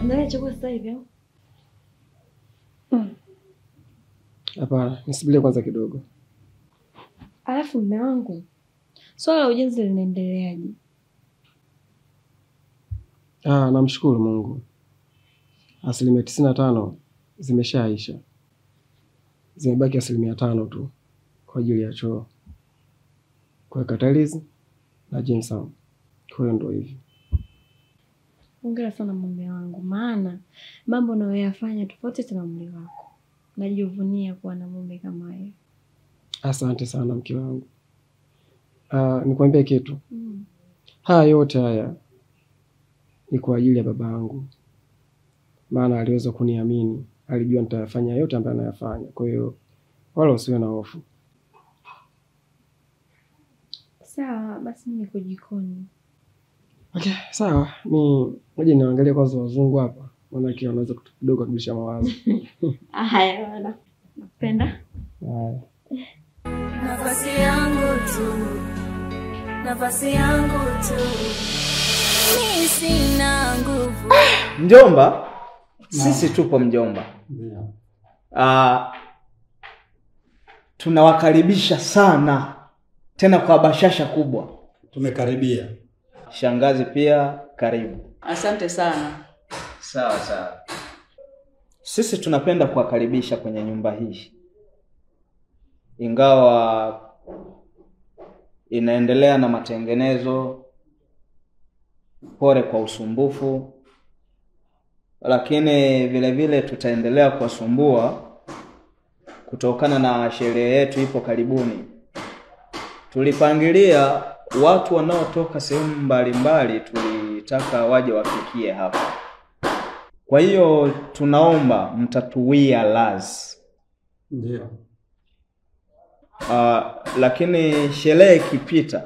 Unaandalia chakula sasa hivi au? Hapana, nisubirie kwanza kidogo. Alafu mume wangu, swala la ujenzi linaendeleaje? Namshukuru Mungu. 95% zimeshaisha. Zimebaki 5% tu kwa ajili ya choo, kuweka tiles na gypsum. Kwa hiyo ndio hivi. Hongera sana mume wangu, maana mambo unayoyafanya tofauti na mume wako. Najivunia kuwa na mume kama yeye. Asante sana mke wangu. Nikwambie kitu. Haya yote haya ni kwa ajili ya baba yangu. Maana aliweza kuniamini, alijua nitayafanya yote ambayo anayafanya. Kwa hiyo wala usiwe na hofu. Sawa, basi mimi niko jikoni. Okay, sawa. Ngoja niangalie kwanza wazungu hapa. Maana kile wanaweza kidogo kubadilisha mawazo. Haya bwana. Napenda. Haya. Nafasi yangu tu. Nafasi yangu tu. Mimi sina nguvu. Mjomba, sisi tupo mjomba. Tunawakaribisha sana. Tena kwa bashasha kubwa. Tumekaribia. Shangazi pia karibu. Asante sana. Sawa. Sisi tunapenda kuwakaribisha kwenye nyumba hii. Ingawa inaendelea na matengenezo, pole kwa usumbufu, lakini vile vile tutaendelea kuwasumbua kutokana na sherehe yetu ipo karibuni. Tulipangilia watu wanaotoka sehemu mbalimbali, tulitaka waje wafikie hapa. Kwa hiyo tunaomba mtatuwia lazi. Ndio. Lakini sherehe ikipita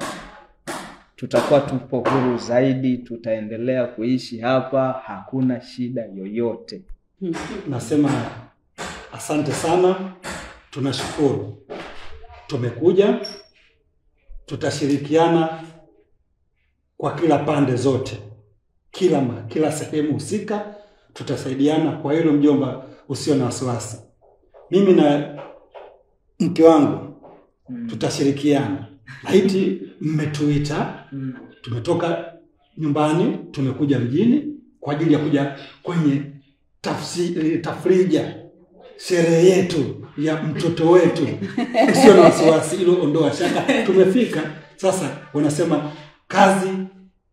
tutakuwa tupo huru zaidi, tutaendelea kuishi hapa, hakuna shida yoyote. Nasema asante sana, tunashukuru. Tumekuja, tutashirikiana kwa kila pande zote. Kila sehemu husika tutasaidiana. Kwa hilo mjomba, usio na wasiwasi. Mimi na mke wangu tutashirikiana. Laiti mmetuita, tumetoka nyumbani, tumekuja mjini kwa ajili ya kuja kwenye tafrija sherehe yetu ya mtoto wetu. Usio na wasiwasi, hilo ondoa shaka. Tumefika sasa, wanasema kazi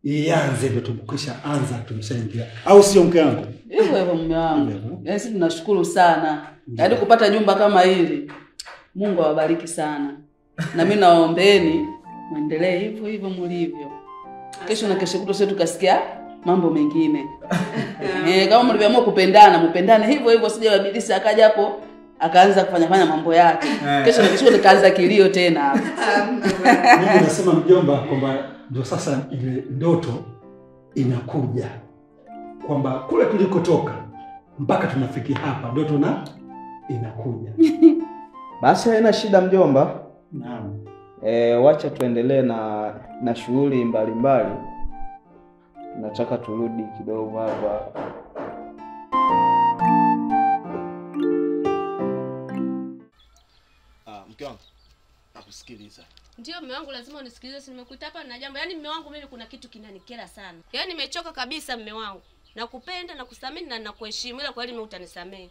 ianze, ndio tumekwisha anza, tumeshaingia. Au sio mke wangu? Hivyo mume wangu. Sisi tunashukuru sana. Yaani kupata nyumba kama hili. Mungu awabariki sana. Na mimi naombeeni muendelee hivyo mlivyo. Kesho na kesho kutwa tukasikia mambo mengine. Kama mlivyoamua kupendana, mpendane hivyo sije wabilisi akaja hapo akaanza kufanya mambo yake. Kesho na kesho nikaanza kilio tena hapo. Mimi nasema mjomba kwamba ndio sasa ile ndoto inakuja. Kwamba kule tulikotoka mpaka tunafikia hapa ndoto inakuja. Basi haina shida mjomba. Naam. Wacha tuendelee na shughuli mbalimbali. Nataka turudi kidogo hapa. Mke wangu, nakusikiliza. Ndio mume wangu, lazima unisikilize, si nimekuita hapa na jambo. Yaani mume wangu mimi kuna kitu kinanikera sana. Yaani nimechoka kabisa mume wangu. Nakupenda na kusamini na nakuheshimu, ila kwa hili mimi utanisamee.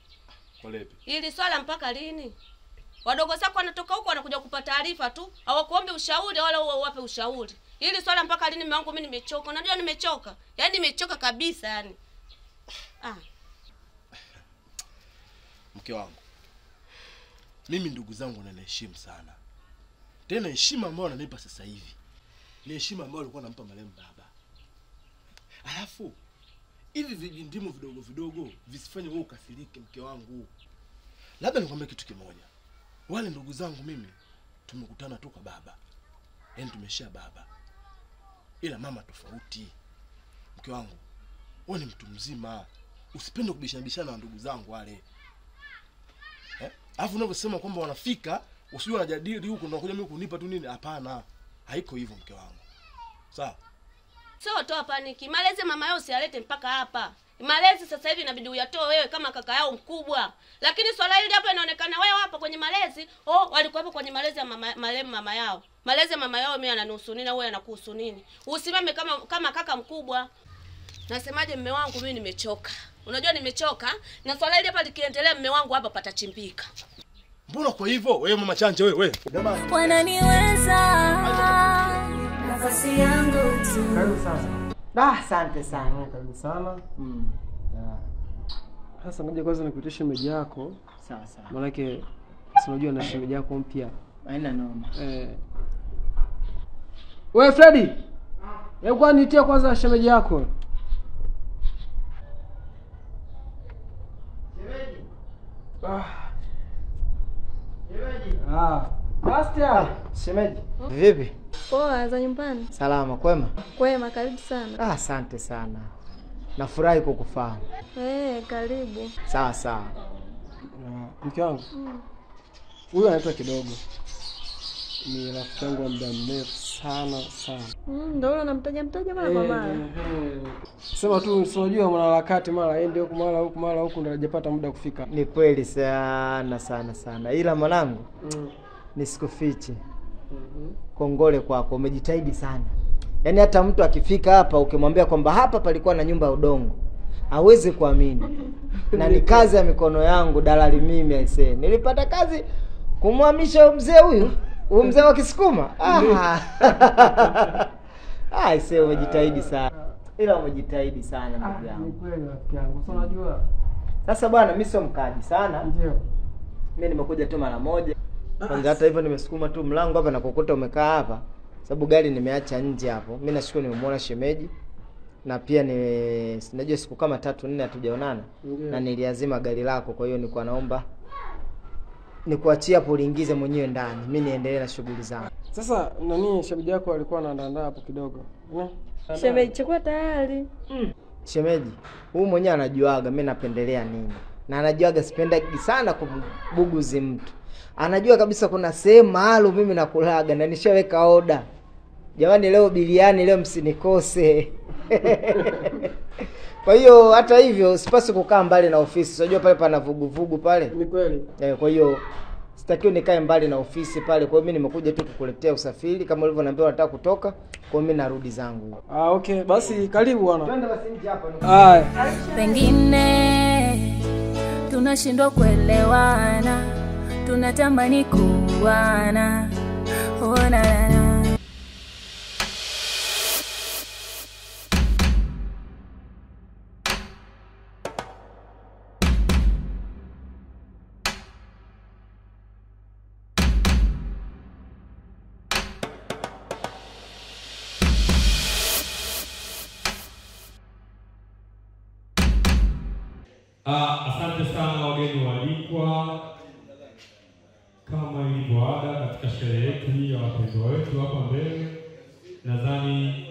Kwa lipi? Hili swala mpaka lini? Wadogo zako wanatoka huko wanakuja kupata taarifa tu, hawakuombe ushauri wala uwape ushauri. Hili swala mpaka lini mume wangu, mimi nimechoka. Unajua nimechoka. Yaani nimechoka kabisa yani. Mke wangu, mimi ndugu zangu wananiheshimu sana. Tena heshima ambayo wananipa sasa hivi ni heshima ambayo alikuwa anampa marehemu baba. Alafu hivi vijindimu vidogo vidogo visifanye wewe ukasirike mke wangu. Labda nikwambie kitu kimoja. Wale ndugu zangu mimi tumekutana tu kwa baba. Yaani tumeshia baba. Ila mama tofauti. Mke wangu, wewe ni mtu mzima. Usipende kubishana na ndugu zangu wale. Alafu unavyosema kwamba wanafika, usijue wanajadili huko ndio kuja mimi kunipa tu nini? Hapana. Haiko hivyo mke wangu. Sawa? Sio toa paniki. Maleze mama yao usialete mpaka hapa. Malezi sasa hivi inabidi uyatoe wewe kama kaka yao mkubwa. Lakini swala hili hapa inaonekana wewe hapa kwenye malezi, walikuwa hapo kwenye malezi ya mama yao. Malezi ya mama yao mimi ananihusu nini au wewe anakuhusu nini? Usimame kama kaka mkubwa. Nasemaje mume wangu, mimi nimechoka. Unajua nimechoka na swala hili hapa likiendelea mume wangu hapa patachimbika. Mbona kwa hivyo? Wewe mama Chanje wewe. Wananiweza. Nafasi yangu tu. Karibu sana. Asante sana. Karibu sana. Sasa ngoja kwanza nikuitie shemeji yako. Sawa sawa. Maana yake si unajua na shemeji yako mpya. Haina noma. Wewe Freddy. Hebu kwa nitie kwanza shemeji yako. Shemeji. Vipi? Poa, za nyumbani? Salama, kwema? Kwema, karibu sana. Asante sana. Nafurahi kukufahamu. Karibu. Sawa sawa. Mke wangu. Huyu anaitwa Kidogo. Ni rafiki yangu wa muda mrefu sana. Ndio unamtaja mara kwa mara. Sema tu unajua mwanaharakati mara aende huku mara huku ndio hajapata muda kufika. Ni kweli sana. Ila mwanangu, nisikufiche. Kongole kwako, umejitahidi sana. Yaani hata mtu akifika hapa ukimwambia kwamba hapa palikuwa na nyumba ya udongo, hawezi kuamini. Na ni kazi ya mikono yangu, dalali mimi aisee. Nilipata kazi kumhamisha mzee huyu mzee wa Kisukuma. Aisee, umejitahidi sana. Ila umejitahidi sana ndugu yangu. Ni kweli rafiki yangu. Sasa unajua. Sasa bwana, mimi sio mkaji sana. Ndio. Mimi nimekuja tu mara moja. Kwanza hata hivyo nimesukuma tu mlango hapa na kukuta umekaa hapa. Sababu gari nimeacha nje hapo. Mimi nashukuru nimemwona shemeji. Na pia sinajua siku kama 3-4 hatujaonana. Na niliazima gari lako, kwa hiyo nilikuwa naomba nikuachie hapo uliingize mwenyewe ndani. Mimi niendelee na shughuli zangu. Sasa shemeji yako alikuwa anaandaa hapo kidogo. Shemeji chukua tayari. Shemeji, huyu mwenyewe anajuaga mimi napendelea nini. Na anajuaga sipendagi sana kumbuguzi mtu. Anajua kabisa kuna sehemu maalum mimi nakulaga na nishaweka oda. Jamani, leo biliani, leo msinikose. Kwa hiyo hata hivyo sipasi kukaa mbali na ofisi. Unajua pale pana vuguvugu pale. Ni kweli. Kwa hiyo sitakiwi nikae mbali na ofisi pale. Kwa hiyo mimi nimekuja tu kukuletea usafiri kama ulivyoniambia unataka kutoka. Kwa hiyo mimi narudi zangu. Okay, basi karibu bwana. Twende basi nje hapa. Pengine tunashindwa kuelewana, tunatamani kuwana. Na. Asante sana wageni waalikwa. Kama ilivyo ada katika sherehe yetu hii ya wapendwa wetu hapa mbele, nadhani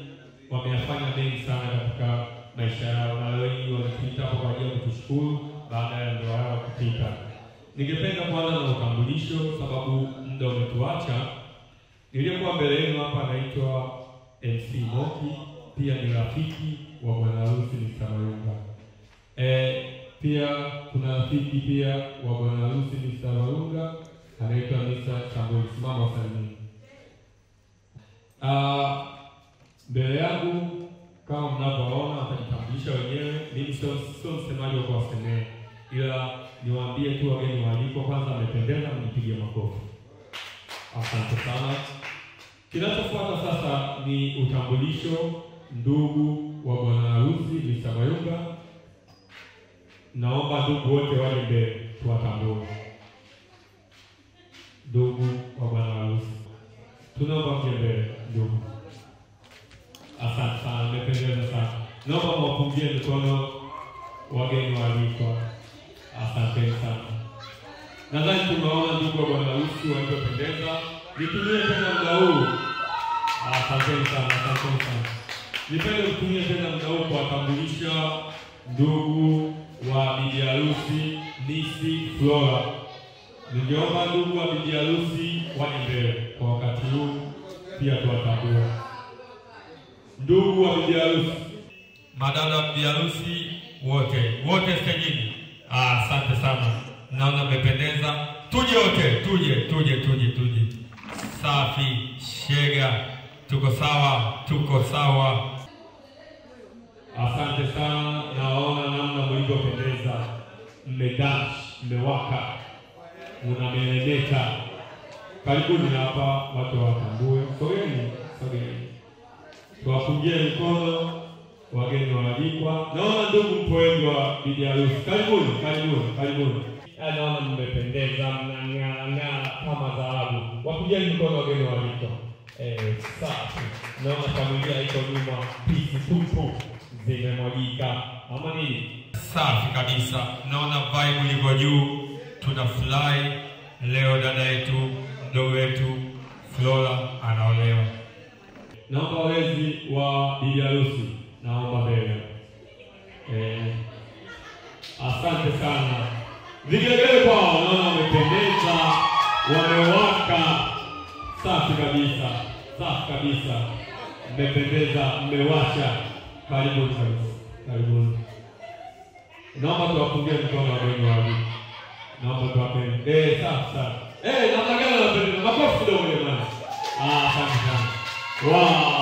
wameyafanya mengi sana katika maisha yao, na leo hii wamepita hapo kwa ajili ya kutushukuru baada ya ndoa yao kupita. Ningependa kuanza na utambulisho sababu muda umetuacha. Niliyekuwa mbele yenu hapa anaitwa MC Moki, pia ni rafiki wa bwana harusi Mr. Mayunga. Pia kuna rafiki pia wa bwana harusi Mr. Mayunga anaitwa Mr. Samuel. Simama wasalimie. Mbele yangu kama mnavyoona watajitambulisha wenyewe. Mimi sio msemaji wa kuwasemea, ila niwaambie tu wageni waalikwa, kwanza amependeza, mnipige makofi. Asante sana. Kinachofuata sasa ni utambulisho ndugu wa bwana harusi Mr. Mayunga. Naomba ndugu wote waje mbele tuwatambue. Ndugu wa bwana harusi, tunaomba mje mbele ndugu. Asante sana, mmependeza sana. Naomba mwapungie mikono wageni waalikwa. Asante sana. Nadhani tunaona ndugu wa bwana harusi waliopendeza. Nitumie tena muda huu. Asante sana. Nipende kutumia tena muda huu kuwatambulisha ndugu wa bibi harusi Nisi Flora. Ningeomba ndugu wa bibi harusi waje mbele kwa wakati huu pia tuwatambue. Ndugu wa bibi harusi, madada bibi harusi wote stejini. Asante sana, naona mmependeza. Tuje wote, tuje. Safi, shega, tuko sawa. Asante sana, naona namna mlivyopendeza, mmedash, mmewaka, unameremeta. Karibuni hapa watu watambue. Sogeni. Tuwapungie mkono wageni waalikwa. Naona ndugu mpoeni wa bibi harusi. Karibuni. Naona mmependeza, mnang'aa kama dhahabu. Wapungie mkono wageni waalikwa. Safi. Naona familia iko nyuma, pisi tupu zimemwagika. Ama nini? Safi kabisa. Naona vibe liko juu. Tunafurahi leo dada yetu, mdogo wetu Flora anaolewa. Naomba walezi wa bibi harusi, naomba mbele. Asante sana. Vigelegele kwao, naona wamependeza, wamewaka. Safi kabisa. Mmependeza, mmewasha. Karibuni. Naomba tuwapungie mkono wageni wawili. Naomba tuwapende. Safi. Namna gani wanapendeza? Makofi kidogo jamani. Asante sana. Wow.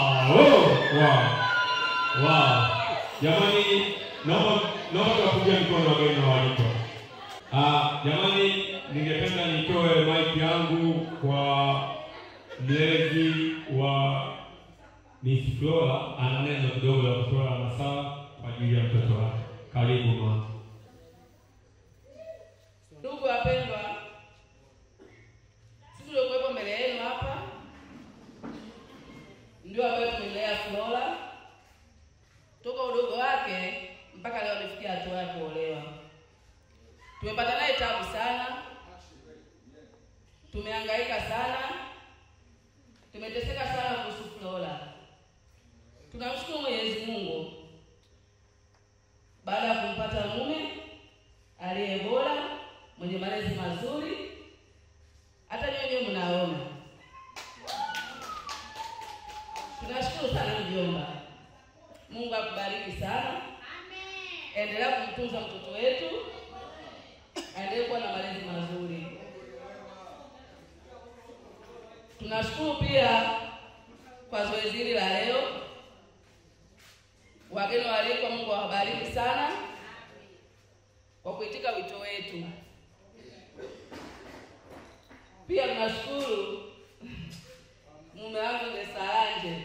Jamani, naomba tuwapungie mkono wageni waalikwa. Jamani, ningependa nitoe mic yangu kwa mlezi wa Miss Flora. Ana neno kidogo la kutoa nasaha kwa ajili ya mtoto wake. Karibu mama. Ndugu wapendwa, sisi tuliokuwepo mbele yenu hapa ndio ambao tumelea Flora toka udogo wake mpaka leo amefikia hatua ya kuolewa. Tumepata naye tabu sana, tumehangaika sana, tumeteseka sana kuhusu Flora. Tunamshukuru Mwenyezi Mungu baada ya kumpata mume aliye bora, mwenye malezi mazuri, hata nyinyi mnaona. Tunashukuru sana mjomba. Mungu akubariki sana. Amen. Endelea kumtunza mtoto wetu. Aendelee kuwa na malezi mazuri. Tunashukuru pia kwa zoezi hili la leo. Wageni waalikwa, Mungu awabariki sana kwa kuitika wito wetu. Pia tunashukuru mume wangu Salanje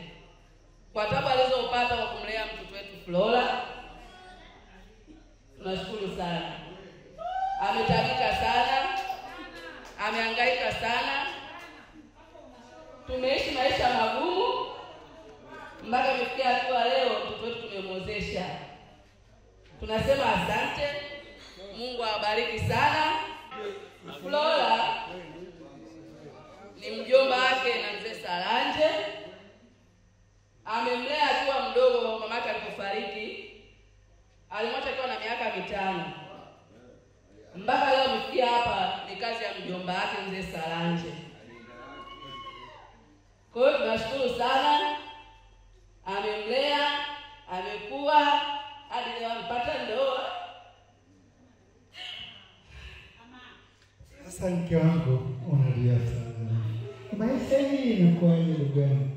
kwa tabu alizopata kwa kumlea mtoto wetu Flora. Tunashukuru sana. Ametabika sana, amehangaika sana. Tumeishi maisha magumu mpaka kufikia hatua leo mtoto wetu tumemwozesha. Tunasema asante. Mungu awabariki sana. Flora ni mjomba wake na mzee Salanje. Amemlea akiwa mdogo, mamake alipofariki. Alimwacha akiwa na miaka 5. Mpaka leo amefikia hapa ni kazi ya mjomba wake mzee Salanje. Kwa hiyo tunashukuru sana. Amemlea, amekuwa hadi leo amepata ndoa. Sasa mke wangu unalia sana. Maisha hii inakuwa ndugu yangu.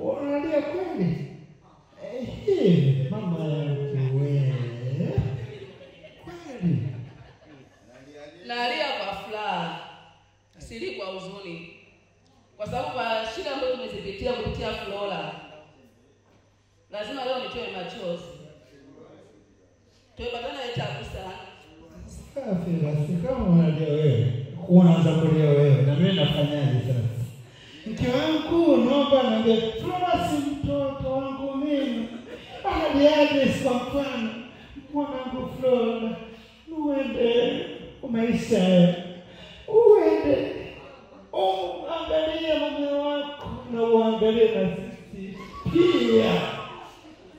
Unalia kweli? Mama yangu wewe. Kweli. Nalia kwa furaha, siri kwa huzuni. Kwa sababu kwa shida ambayo tumezipitia kupitia Flora, lazima leo nitoe machozi. Tumepatana tabu sana. Safi basi, kama unalia wewe, unaanza kulia wewe, na mimi nafanyaje sasa? Mke wangu naomba niambie, Flora si mtoto wangu mimi. Analiaje kwa mfano? Mwanangu Flora, uende maisha, uende angalia mume wako na uangalie na sisi pia.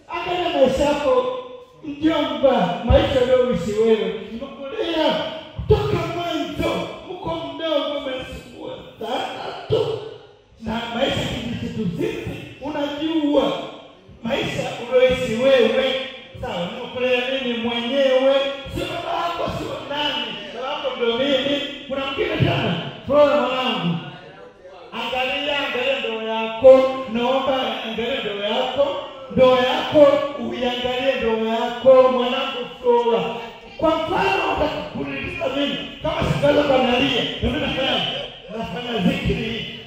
Angalia maisha yako mjomba, maisha leo uishi wewe. Nimekulea kutoka mwanzo, uko mdogo umesumbua sana tu. Na maisha kitu sisi unajua maisha ulioishi wewe. Sawa, nimekulea mimi mwenyewe. ndoa yako uiangalie ndoa yako mwanangu Flora. Kwa mfano utakuuliza mimi kama sikaza kanalia, mimi nafanya zikiri.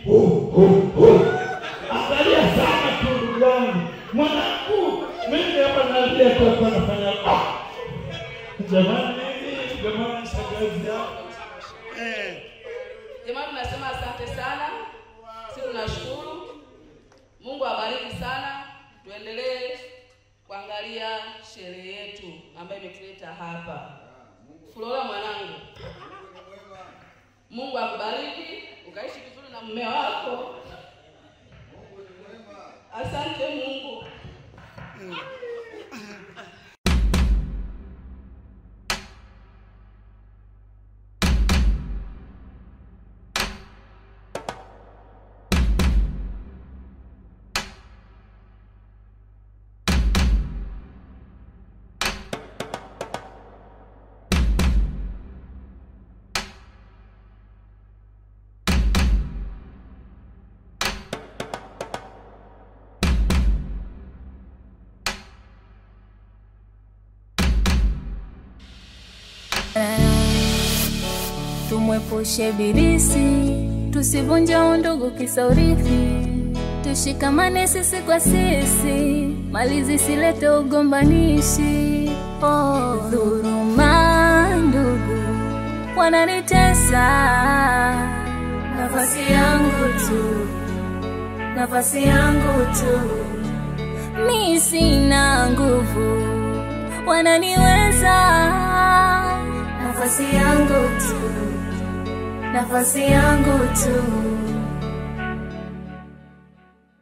Angalia sana tu ndugu yangu. Mwanangu mimi hapa nalia kwa nafanya. Jamani shangazi yako. Jamani tunasema asante sana. Sisi tunashukuru. Mungu awabariki sana. Tuendelee kuangalia sherehe yetu ambayo imetuleta hapa. Flora mwanangu, Mungu akubariki, ukaishi vizuri na mume wako. Asante Mungu. Tumwepushe ibilisi, tusivunje undugu kisa urithi. Tushikamane sisi kwa sisi, mali zisilete ugombanishi. Dhuluma ndugu wananitesa, nafasi yangu tu, mi sina nguvu, wananiweza. Nafasi yangu tu